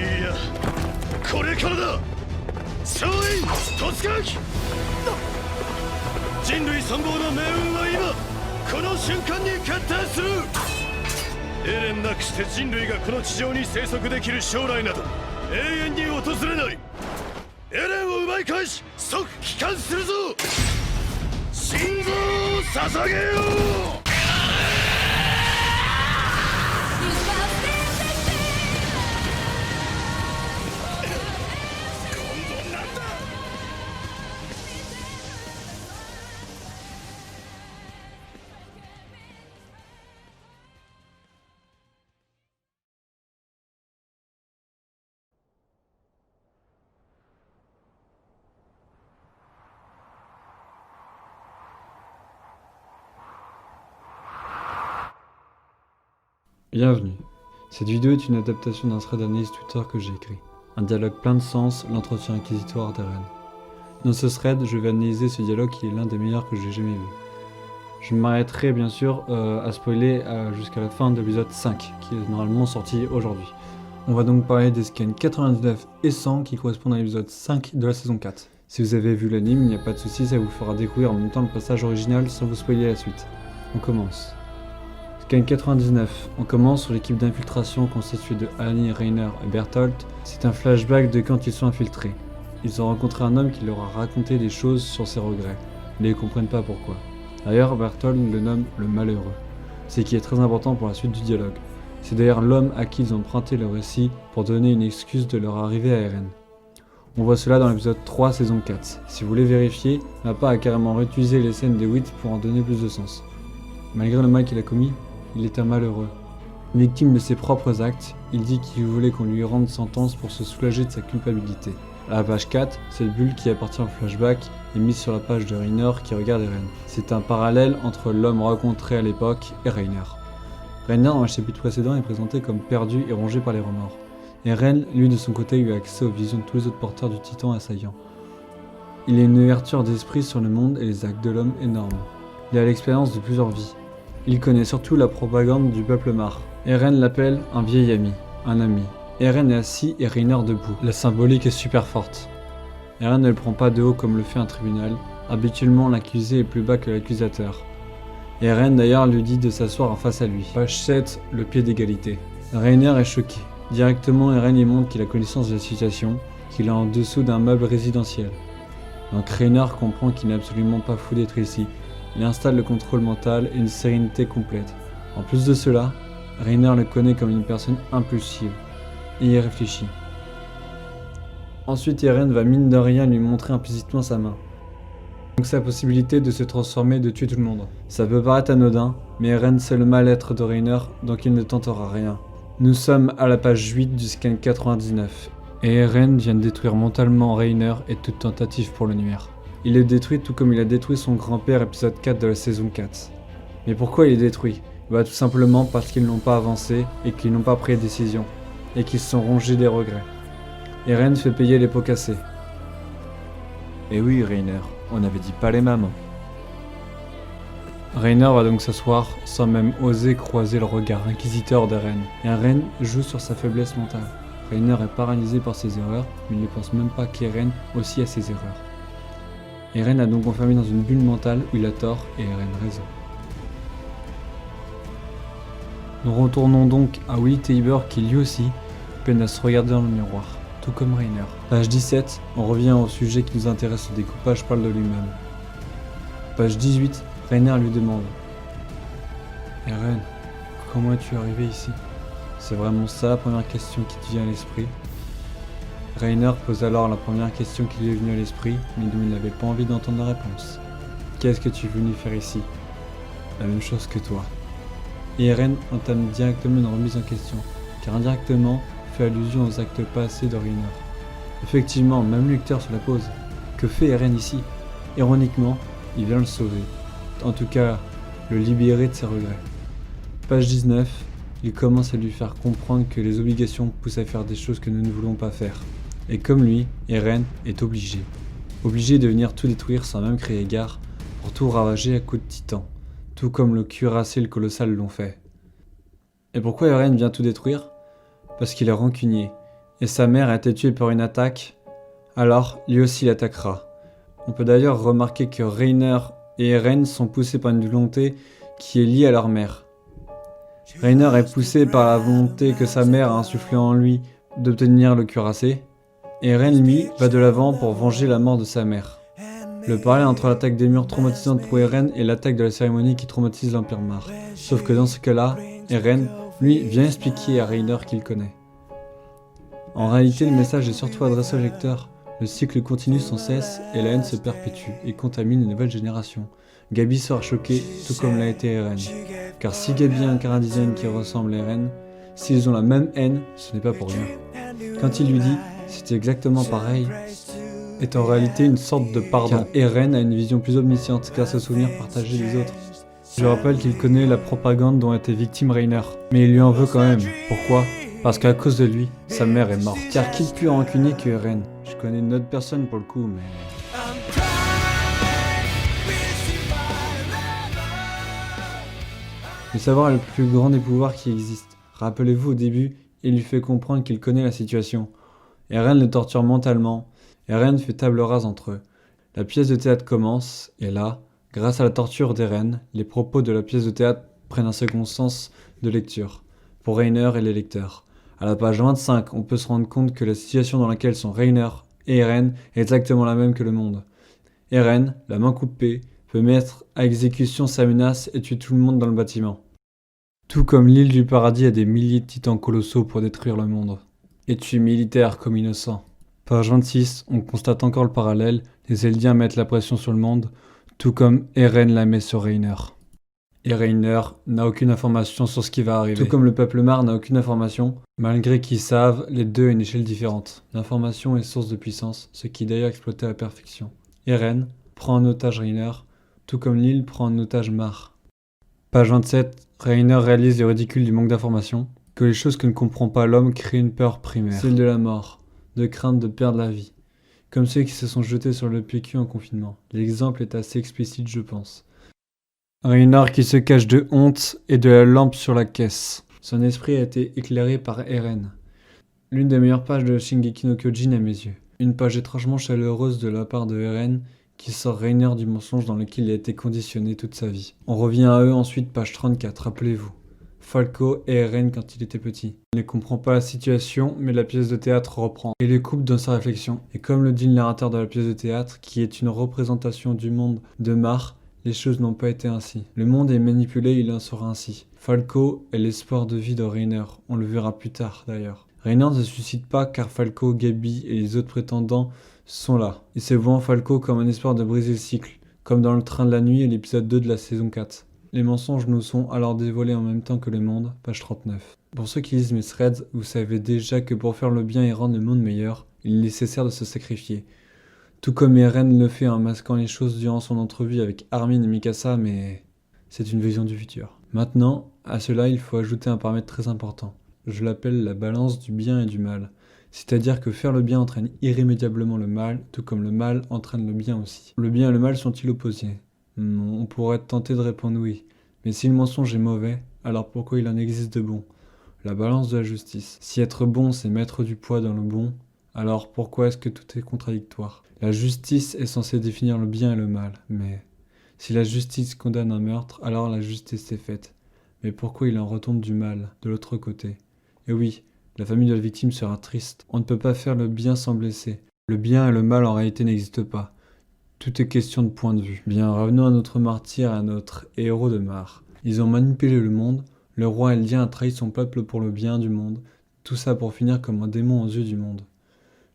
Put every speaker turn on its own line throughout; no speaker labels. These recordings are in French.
いや、これからだ。総員突撃。人類存亡の命運は今この瞬間に決定する。エレンなくして人類がこの地上に生息できる将来など永遠に訪れない。エレンを奪い返し即帰還するぞ。心臓を捧げよう。
Bienvenue. Cette vidéo est une adaptation d'un thread d'analyse Twitter que j'ai écrit. Un dialogue plein de sens, l'entretien inquisitoire d'Eren. Dans ce thread, je vais analyser ce dialogue qui est l'un des meilleurs que j'ai jamais vu. Je m'arrêterai bien sûr à spoiler jusqu'à la fin de l'épisode 5, qui est normalement sorti aujourd'hui. On va donc parler des scans 99 et 100 qui correspondent à l'épisode 5 de la saison 4. Si vous avez vu l'anime, il n'y a pas de souci, ça vous fera découvrir en même temps le passage original sans vous spoiler la suite. On commence. Scan 99, on commence sur l'équipe d'infiltration constituée de Annie, Reiner et Bertolt. C'est un flashback de quand ils sont infiltrés. Ils ont rencontré un homme qui leur a raconté des choses sur ses regrets, mais ils ne comprennent pas pourquoi. D'ailleurs, Bertolt le nomme le malheureux, ce qui est très important pour la suite du dialogue. C'est d'ailleurs l'homme à qui ils ont emprunté le récit pour donner une excuse de leur arrivée à Eren. On voit cela dans l'épisode 3 saison 4. Si vous voulez vérifier, Mappa a carrément réutilisé les scènes des Wits pour en donner plus de sens. Malgré le mal qu'il a commis, il est un malheureux. Victime de ses propres actes, il dit qu'il voulait qu'on lui rende sentence pour se soulager de sa culpabilité. À la page 4, cette bulle qui appartient au flashback est mise sur la page de Reiner qui regarde Eren. C'est un parallèle entre l'homme rencontré à l'époque et Reiner. Reiner dans le chapitre précédent est présenté comme perdu et rongé par les remords. Eren, lui de son côté, eut accès aux visions de tous les autres porteurs du titan assaillant. Il a une ouverture d'esprit sur le monde et les actes de l'homme énormes. Il a l'expérience de plusieurs vies. Il connaît surtout la propagande du peuple Mar. Eren l'appelle un vieil ami, un ami. Eren est assis et Reiner debout. La symbolique est super forte. Eren ne le prend pas de haut comme le fait un tribunal. Habituellement, l'accusé est plus bas que l'accusateur. Eren d'ailleurs lui dit de s'asseoir en face à lui. Page 7, le pied d'égalité. Reiner est choqué. Directement, Eren lui montre qu'il a connaissance de la situation, qu'il est en dessous d'un meuble résidentiel. Donc Reiner comprend qu'il n'est absolument pas fou d'être ici. Il installe le contrôle mental et une sérénité complète. En plus de cela, Reiner le connaît comme une personne impulsive, et y réfléchit. Ensuite, Eren va mine de rien lui montrer implicitement sa main. Donc sa possibilité de se transformer et de tuer tout le monde. Ça peut paraître anodin, mais Eren sait le mal-être de Reiner, donc il ne tentera rien. Nous sommes à la page 8 du scan 99, et Eren vient de détruire mentalement Reiner et toute tentative pour le nuire. Il est détruit tout comme il a détruit son grand-père épisode 4 de la saison 4. Mais pourquoi il est détruit ? Tout simplement parce qu'ils n'ont pas avancé et qu'ils n'ont pas pris de décision, et qu'ils se sont rongés des regrets. Eren fait payer les pots cassés.
Et oui Reiner, on avait dit pas les mêmes.
Reiner va donc s'asseoir sans même oser croiser le regard inquisiteur d'Eren. Et Eren joue sur sa faiblesse mentale. Reiner est paralysé par ses erreurs, mais il ne pense même pas qu'Eren aussi a ses erreurs. Eren a donc enfermé dans une bulle mentale où il a tort et Eren raison. Nous retournons donc à Willy Tybur qui lui aussi peine à se regarder dans le miroir, tout comme Reiner. Page 17, on revient au sujet qui nous intéresse, le découpage parle de lui-même. Page 18, Reiner lui demande « Eren, comment es-tu arrivé ici ?» C'est vraiment ça la première question qui te vient à l'esprit. Reiner pose alors la première question qui lui est venue à l'esprit, mais il n'avait pas envie d'entendre la réponse. « Qu'est-ce que tu es venu faire ici ?» La même chose que toi. Et Eren entame directement une remise en question, car indirectement fait allusion aux actes passés de Reiner. Effectivement, même le lecteur se la pose. Que fait Eren ici ? Ironiquement, il vient le sauver. En tout cas, le libérer de ses regrets. Page 19, il commence à lui faire comprendre que les obligations poussent à faire des choses que nous ne voulons pas faire. Et comme lui, Eren est obligé. Obligé de venir tout détruire sans même créer gare, pour tout ravager à coups de titan, tout comme le cuirassé et le colossal l'ont fait. Et pourquoi Eren vient tout détruire ? Parce qu'il est rancunier, et sa mère a été tuée par une attaque, alors lui aussi l'attaquera. On peut d'ailleurs remarquer que Reiner et Eren sont poussés par une volonté qui est liée à leur mère. Reiner est poussé par la volonté que sa mère a insufflée en lui d'obtenir le cuirassé, et Eren, lui, va de l'avant pour venger la mort de sa mère. Le parallèle entre l'attaque des murs traumatisante pour Eren et l'attaque de la cérémonie qui traumatise l'Empire Mar. Sauf que dans ce cas-là, Eren, lui, vient expliquer à Reiner qu'il connaît. En réalité, le message est surtout adressé au lecteur. Le cycle continue sans cesse et la haine se perpétue et contamine les nouvelles générations. Gabi sera choqué, tout comme l'a été Eren. Car si Gabi incarne un design qui ressemble à Eren, s'ils ont la même haine, ce n'est pas pour rien. Quand il lui dit « c'est exactement pareil », est en réalité une sorte de pardon. Car Eren a une vision plus omnisciente grâce aux souvenirs partagés des autres. Je rappelle qu'il connaît la propagande dont a été victime Reiner, mais il lui en veut quand même. Pourquoi ? Parce qu'à cause de lui, sa mère est morte. Car qui de plus rancunier que Eren ? Je connais une autre personne pour le coup, mais... Le savoir est le plus grand des pouvoirs qui existent. Rappelez-vous au début, il lui fait comprendre qu'il connaît la situation. Eren le torture mentalement. Eren fait table rase entre eux. La pièce de théâtre commence, et là, grâce à la torture d'Eren, les propos de la pièce de théâtre prennent un second sens de lecture, pour Reiner et les lecteurs. À la page 25, on peut se rendre compte que la situation dans laquelle sont Reiner et Eren est exactement la même que le monde. Eren, la main coupée, peut mettre à exécution sa menace et tuer tout le monde dans le bâtiment. Tout comme l'île du paradis a des milliers de titans colossaux pour détruire le monde. Et tuer militaires comme innocents. Page 26, on constate encore le parallèle, les Eldiens mettent la pression sur le monde, tout comme Eren la met sur Reiner. Et Reiner n'a aucune information sur ce qui va arriver. Tout comme le peuple Mar n'a aucune information, malgré qu'ils savent les deux à une échelle différente. L'information est source de puissance, ce qui est d'ailleurs exploité à la perfection. Eren prend en otage Reiner, tout comme l'île prend en otage Mar. Page 27, Reiner réalise le ridicule du manque d'information, que les choses que ne comprend pas l'homme créent une peur primaire, celle de la mort, de crainte de perdre la vie, comme ceux qui se sont jetés sur le PQ en confinement. L'exemple est assez explicite, je pense. Reiner qui se cache de honte et de la lampe sur la caisse. Son esprit a été éclairé par Eren. L'une des meilleures pages de Shingeki no Kyojin à mes yeux. Une page étrangement chaleureuse de la part de Eren qui sort Reiner du mensonge dans lequel il a été conditionné toute sa vie. On revient à eux ensuite, page 34, rappelez-vous. Falco et Eren quand il était petit. Il ne comprend pas la situation, mais la pièce de théâtre reprend et les coupe dans sa réflexion. Et comme le dit le narrateur de la pièce de théâtre, qui est une représentation du monde de Mar, les choses n'ont pas été ainsi. Le monde est manipulé, il en sera ainsi. Falco est l'espoir de vie de Reiner, on le verra plus tard d'ailleurs. Reiner ne se suicide pas car Falco, Gabi et les autres prétendants sont là. Il se voit en Falco comme un espoir de briser le cycle, comme dans le train de la nuit et l'épisode 2 de la saison 4. Les mensonges nous sont alors dévoilés en même temps que le monde, page 39. Pour ceux qui lisent mes threads, vous savez déjà que pour faire le bien et rendre le monde meilleur, il est nécessaire de se sacrifier. Tout comme Eren le fait en masquant les choses durant son entrevue avec Armin et Mikasa, mais c'est une vision du futur. Maintenant, à cela, il faut ajouter un paramètre très important. Je l'appelle la balance du bien et du mal. C'est-à-dire que faire le bien entraîne irrémédiablement le mal, tout comme le mal entraîne le bien aussi. Le bien et le mal sont-ils opposés ? On pourrait être tenté de répondre oui. Mais si le mensonge est mauvais, alors pourquoi il en existe de bons ? La balance de la justice. Si être bon, c'est mettre du poids dans le bon, alors pourquoi est-ce que tout est contradictoire ? La justice est censée définir le bien et le mal, mais si la justice condamne un meurtre, alors la justice est faite. Mais pourquoi il en retombe du mal, de l'autre côté ? Et oui, la famille de la victime sera triste. On ne peut pas faire le bien sans blesser. Le bien et le mal en réalité n'existent pas. Tout est question de point de vue. Bien, revenons à notre martyr et à notre héros de Mar. Ils ont manipulé le monde, le roi Eldien a trahi son peuple pour le bien du monde, tout ça pour finir comme un démon aux yeux du monde.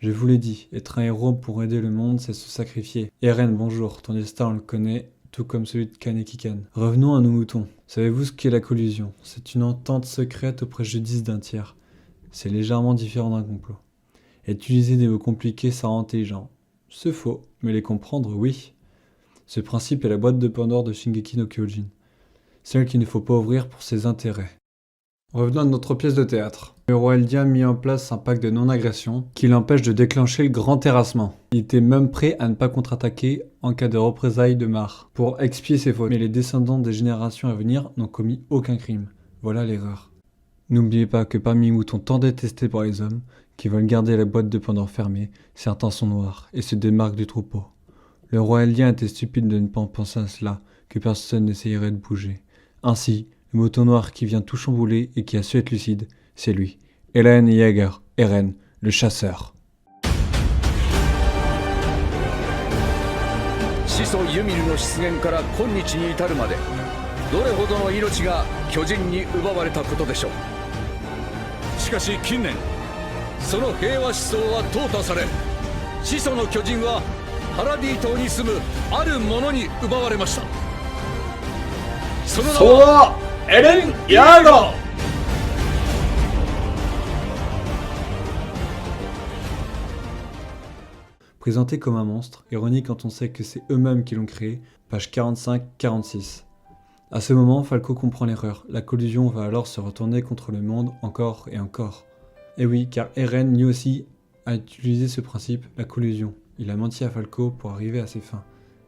Je vous l'ai dit, être un héros pour aider le monde, c'est se sacrifier. Eren, bonjour, ton destin on le connaît, tout comme celui de Kaneki Kan. Revenons à nos moutons. Savez-vous ce qu'est la collusion ? C'est une entente secrète au préjudice d'un tiers. C'est légèrement différent d'un complot. Utiliser des mots compliqués, ça rend intelligent. C'est faux, mais les comprendre, oui. Ce principe est la boîte de Pandore de Shingeki no Kyojin. Celle qu'il ne faut pas ouvrir pour ses intérêts. Revenons à notre pièce de théâtre. Le roi Eldien a mis en place un pacte de non-agression qui l'empêche de déclencher le grand terrassement. Il était même prêt à ne pas contre-attaquer en cas de représailles de Mar, pour expier ses fautes. Mais les descendants des générations à venir n'ont commis aucun crime. Voilà l'erreur. N'oubliez pas que parmi les moutons tant détestés par les hommes, qui veulent garder la boîte de Pandore fermée, certains sont noirs et se démarquent du troupeau. Le roi Eldien était stupide de ne pas penser à cela, que personne n'essayerait de bouger. Ainsi, le mouton noir qui vient tout chambouler et qui a su être lucide, c'est lui, Eren Yeager, Eren, le chasseur.
始祖ユミルの出現から今日に至るまでどれほどの命が巨人に奪われたことでしょう。しかし近年その平和思想は淘汰され、始祖の巨人はパラディ島に住むあるものに奪われました。その名はエレン・ヤーガー。
Présenté comme un monstre, ironique quand on sait que c'est eux-mêmes qui l'ont créé, page 45-46. À ce moment, Falco comprend l'erreur, la collusion va alors se retourner contre le monde encore et encore. Et oui, car Eren lui aussi a utilisé ce principe, la collusion. Il a menti à Falco pour arriver à ses fins,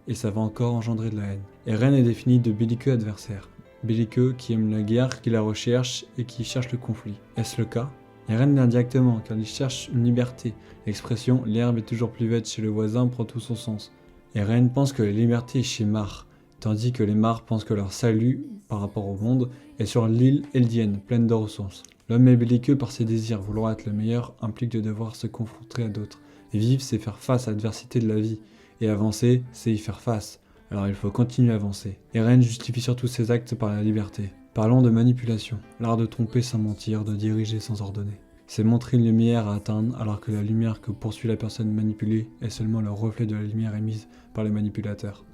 et ça va encore engendrer de la haine. Eren est défini de belliqueux adversaire, belliqueux qui aime la guerre, qui la recherche et qui cherche le conflit. Est-ce le cas? Eren indirectement, car il cherche une liberté. L'expression « l'herbe est toujours plus verte chez le voisin » prend tout son sens. Eren pense que la liberté est chez Mar, tandis que les Mar pensent que leur salut, par rapport au monde, est sur l'île Eldienne, pleine de ressources. L'homme est belliqueux par ses désirs, vouloir être le meilleur implique de devoir se confronter à d'autres. Et vivre, c'est faire face à l'adversité de la vie. Et avancer, c'est y faire face. Alors il faut continuer à avancer. Eren justifie surtout ses actes par la liberté. Parlons de manipulation, l'art de tromper sans mentir, de diriger sans ordonner. C'est montrer une lumière à atteindre alors que la lumière que poursuit la personne manipulée est seulement le reflet de la lumière émise par le manipulateur.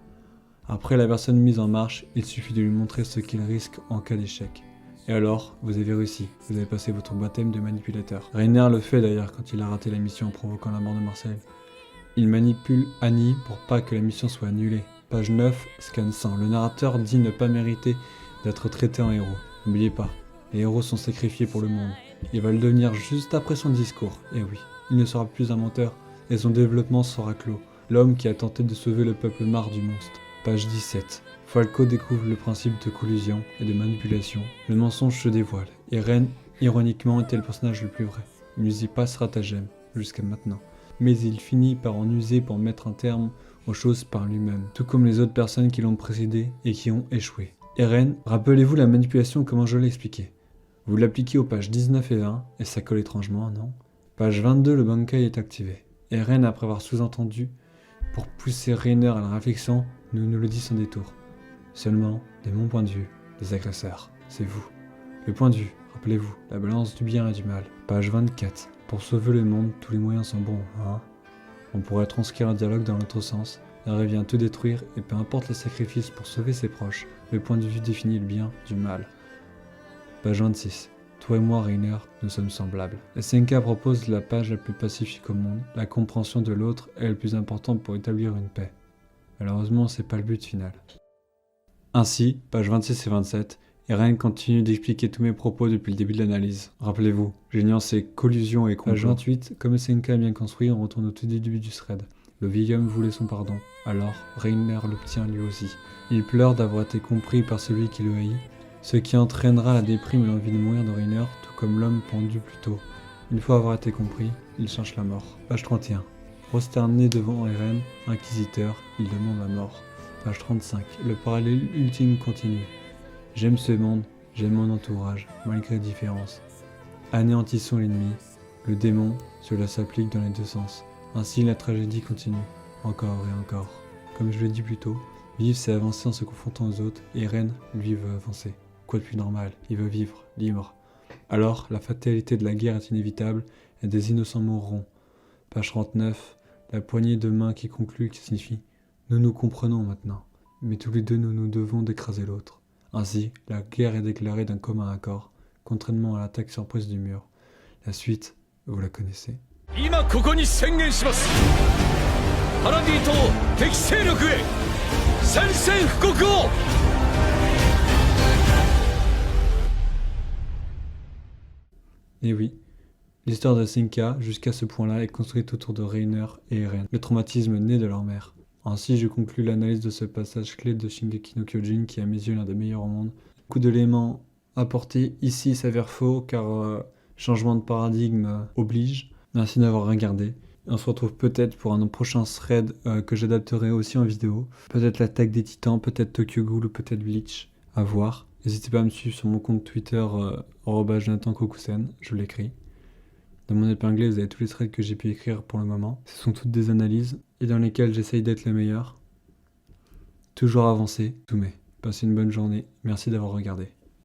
Après la personne mise en marche, il suffit de lui montrer ce qu'il risque en cas d'échec. Et alors, vous avez réussi, vous avez passé votre baptême de manipulateur. Reiner le fait d'ailleurs quand il a raté la mission en provoquant la mort de Marcel. Il manipule Annie pour pas que la mission soit annulée. Page 9, scan 100. Le narrateur dit ne pas mériter d'être traité en héros. N'oubliez pas, les héros sont sacrifiés pour le monde. Il va le devenir juste après son discours. Et oui, il ne sera plus un menteur et son développement sera clos. L'homme qui a tenté de sauver le peuple marre du monstre. Page 17. Falco découvre le principe de collusion et de manipulation. Le mensonge se dévoile. Eren, ironiquement, était le personnage le plus vrai. Il nous y pas stratagème, jusqu'à maintenant. Mais il finit par en user pour mettre un terme aux choses par lui-même, tout comme les autres personnes qui l'ont précédé et qui ont échoué. Eren, rappelez-vous la manipulation comment je l'ai expliqué. Vous l'appliquez aux pages 19 et 20, et ça colle étrangement, non? Page 22, le Bankai est activé. Eren, après avoir sous-entendu, pour pousser Reiner à la réflexion, nous le dit sans détour. Seulement, de mon point de vue, les agresseurs, c'est vous. Le point de vue, rappelez-vous, la balance du bien et du mal. Page 24, pour sauver le monde, tous les moyens sont bons, hein? On pourrait transcrire un dialogue dans l'autre sens. Il revient tout détruire, et peu importe le sacrifice pour sauver ses proches, le point de vue définit le bien du mal. Page 26. Toi et moi, Reiner, nous sommes semblables. SNK propose la page la plus pacifique au monde. La compréhension de l'autre est le plus important pour établir une paix. Malheureusement, c'est pas le but final. Ainsi, page 26 et 27, Eren continue d'expliquer tous mes propos depuis le début de l'analyse. Rappelez-vous, j'ai nuancé collusion et complot. Page 28, comme SNK est bien construit, on retourne au tout début du thread. Le vieil homme voulait son pardon, alors Reiner l'obtient lui aussi. Il pleure d'avoir été compris par celui qui le haït, ce qui entraînera la déprime et l'envie de mourir de Reiner, tout comme l'homme pendu plus tôt. Une fois avoir été compris, il cherche la mort. Page 31. Prosterné devant Eren, inquisiteur, il demande la mort. Page 35. Le parallèle ultime continue. J'aime ce monde, j'aime mon entourage, malgré les différences. Anéantissons l'ennemi, le démon, cela s'applique dans les deux sens. Ainsi la tragédie continue, encore et encore. Comme je l'ai dit plus tôt, vivre c'est avancer en se confrontant aux autres, et Eren, lui, veut avancer. Quoi de plus normal, il veut vivre, libre. Alors, la fatalité de la guerre est inévitable, et des innocents mourront. Page 39, la poignée de main qui conclut, qui signifie « Nous nous comprenons maintenant, mais tous les deux nous devons d'écraser l'autre ». Ainsi, la guerre est déclarée d'un commun accord, contrairement à l'attaque surprise du mur. La suite, vous la connaissez.
今ここに宣言します。パラディ島敵勢力へ宣戦布告を。
Et oui, l'histoire de Senka, jusqu'à ce point-là, est construite autour de Reiner et Eren, le traumatisme né de leur mère. Ainsi, je conclus l'analyse de ce passage clé de Shingeki no Kyojin, qui est à mes yeux l'un des meilleurs au monde. Beaucoup d'éléments apportés ici s'avèrent faux, car changement de paradigme oblige. Merci d'avoir regardé. On se retrouve peut-être pour un prochain thread que j'adapterai aussi en vidéo. Peut-être l'attaque des titans, peut-être Tokyo Ghoul ou peut-être Bleach. À voir. N'hésitez pas à me suivre sur mon compte Twitter @JonathanKokusen, je l'écris. Dans mon épinglé, vous avez tous les threads que j'ai pu écrire pour le moment. Ce sont toutes des analyses et dans lesquelles j'essaye d'être le meilleur. Toujours avancer, tout mais. Passez une bonne journée. Merci d'avoir regardé.